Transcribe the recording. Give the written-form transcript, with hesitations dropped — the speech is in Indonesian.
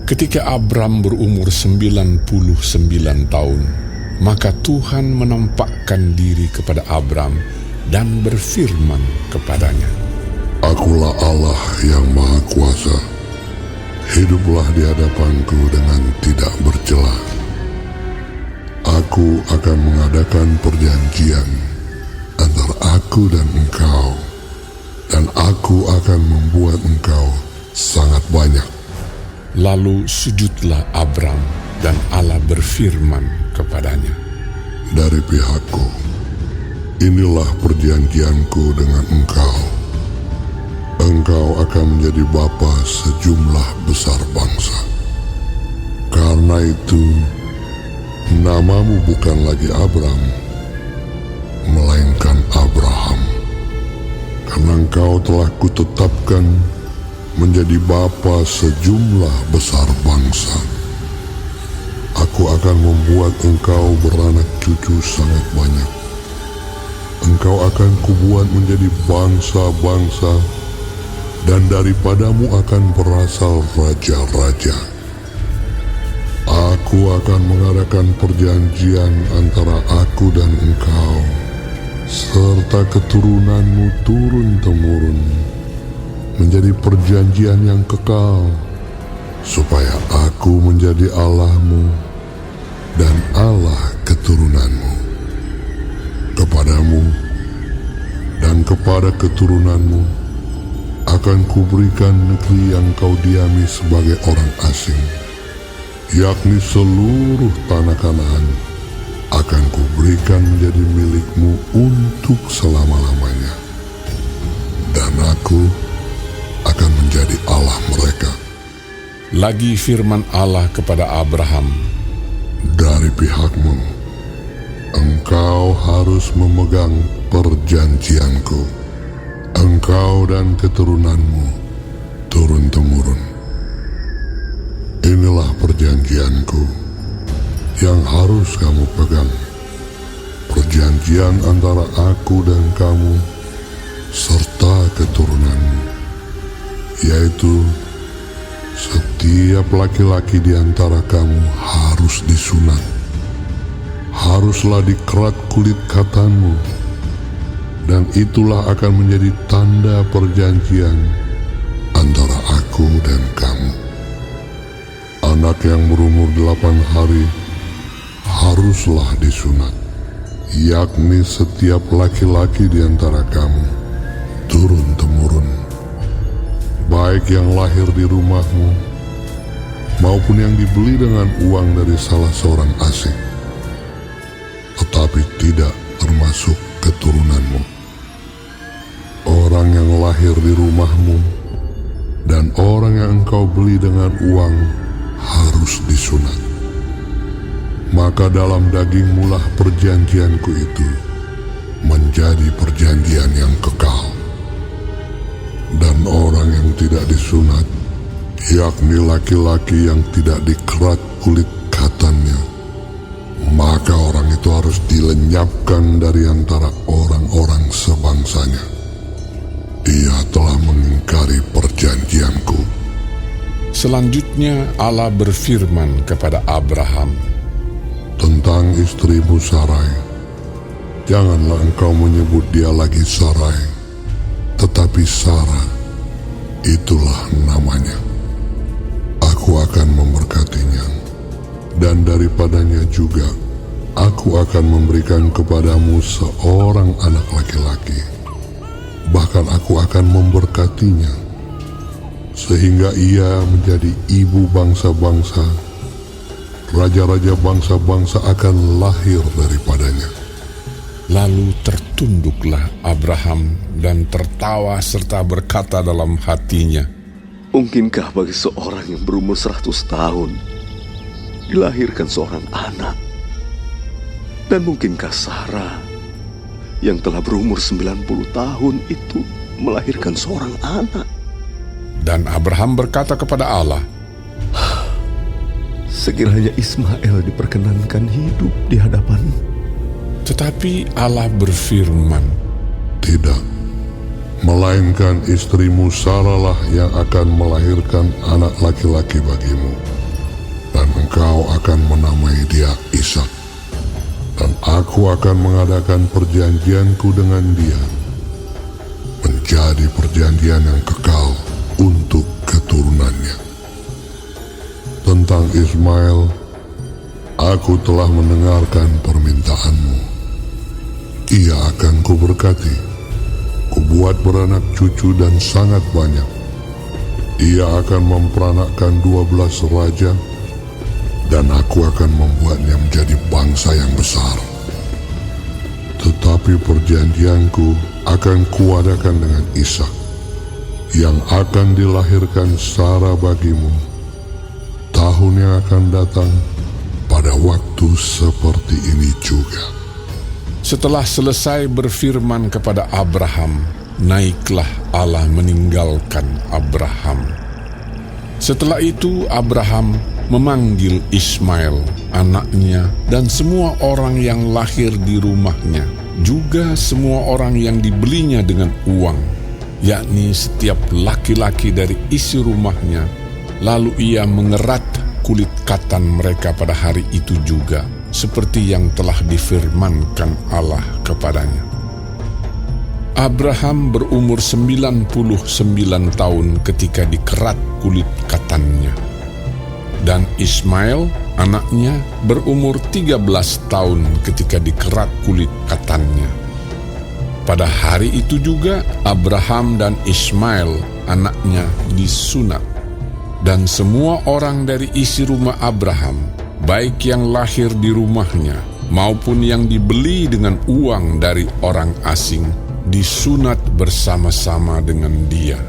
Ketika Abram berumur 99 tahun, maka Tuhan menampakkan diri kepada Abram dan berfirman kepadanya, Akulah Allah yang Maha Kuasa. Hiduplah di hadapanku dengan tidak bercela. Aku akan mengadakan perjanjian antara aku dan engkau, dan aku akan membuat engkau sangat banyak. Lalu sujudlah Abram, dan Allah berfirman kepadanya, Dari pihakku, inilah perjanjianku dengan engkau. Engkau akan menjadi bapa sejumlah besar bangsa. Karena itu, namamu bukan lagi Abram, melainkan Abraham. Karena engkau telah kutetapkan menjadi bapa sejumlah besar bangsa. Aku akan membuat engkau beranak cucu sangat banyak. Engkau akan kubuat menjadi bangsa-bangsa, dan daripadamu akan berasal raja-raja. Aku akan mengadakan perjanjian antara aku dan engkau, serta keturunanmu turun-temurun, menjadi perjanjian yang kekal, supaya aku menjadi Allahmu dan Allah keturunanmu. Kepadamu dan kepada keturunanmu akan kuberikan negeri yang kau diami sebagai orang asing, yakni seluruh tanah Kanaan akan kuberikan menjadi milikmu untuk selama-lamanya. Dan aku akan menjadi Allah mereka. Lagi firman Allah kepada Abraham, Dari pihakmu, engkau harus memegang perjanjianku, engkau dan keturunanmu turun-temurun. Inilah perjanjianku yang harus kamu pegang, perjanjian antara aku dan kamu serta keturunanmu, yaitu setiap laki-laki di antara kamu harus disunat. Haruslah dikerat kulit katanmu, dan itulah akan menjadi tanda perjanjian antara aku dan kamu. Anak yang berumur 8 hari haruslah disunat, yakni setiap laki-laki di antara kamu turun-temurun, baik yang lahir di rumahmu maupun yang dibeli dengan uang dari salah seorang asing, tetapi tidak termasuk keturunanmu. Orang yang lahir di rumahmu dan orang yang engkau beli dengan uang harus disunat. Maka dalam dagingmulah perjanjianku itu menjadi perjanjian yang kekal. Dan orang yang tidak disunat, yakni laki-laki yang tidak dikerat kulit katannya, maka orang itu harus dilenyapkan dari antara orang-orang sebangsanya. Ia telah mengingkari perjanjianku. Selanjutnya Allah berfirman kepada Abraham, Tentang istrimu Sarai, janganlah engkau menyebut dia lagi Sarai, tetapi Sarah, itulah namanya. Aku akan memberkatinya, dan daripadanya juga aku akan memberikan kepadamu seorang anak laki-laki. Bahkan aku akan memberkatinya, sehingga ia menjadi ibu bangsa-bangsa. Raja-raja bangsa-bangsa akan lahir daripadanya. Lalu tertunduklah Abraham dan tertawa serta berkata dalam hatinya, Mungkinkah bagi seorang yang berumur 100 tahun dilahirkan seorang anak? Dan mungkinkah Sarah yang telah berumur 90 tahun itu melahirkan seorang anak? Dan Abraham berkata kepada Allah, Sekiranya Ismail diperkenankan hidup di hadapan-Mu. tetapi Allah berfirman, Tidak, melainkan istrimu Sarah lah yang akan melahirkan anak laki-laki bagimu. engkau akan menamai dia Ishak, dan aku akan mengadakan perjanjianku dengan dia, menjadi perjanjian yang kekal untuk keturunannya. Tentang Ismail, aku telah mendengarkan permintaanmu. Ia akan kuberkati, kubuat beranak cucu dan sangat banyak. Ia akan memperanakkan 12 raja, dan aku akan membuatnya menjadi bangsa yang besar. Tetapi perjanjianku akan kuadakan dengan Ishak, yang akan dilahirkan Sarah bagimu tahun yang akan datang pada waktu seperti ini juga. Setelah selesai berfirman kepada Abraham, naiklah Allah meninggalkan Abraham. Setelah itu Abraham memanggil Ismail, anaknya, dan semua orang yang lahir di rumahnya, juga semua orang yang dibelinya dengan uang, yakni setiap laki-laki dari isi rumahnya. Lalu ia mengerat kulit katan mereka pada hari itu juga, seperti yang telah difirmankan Allah kepadanya. Abraham berumur 99 tahun ketika dikerat kulit katannya. Dan Ismail, anaknya, berumur 13 tahun ketika dikerat kulit katannya. Pada hari itu juga Abraham dan Ismail, anaknya, disunat. Dan semua orang dari isi rumah Abraham, baik yang lahir di rumahnya maupun yang dibeli dengan uang dari orang asing, disunat bersama-sama dengan dia.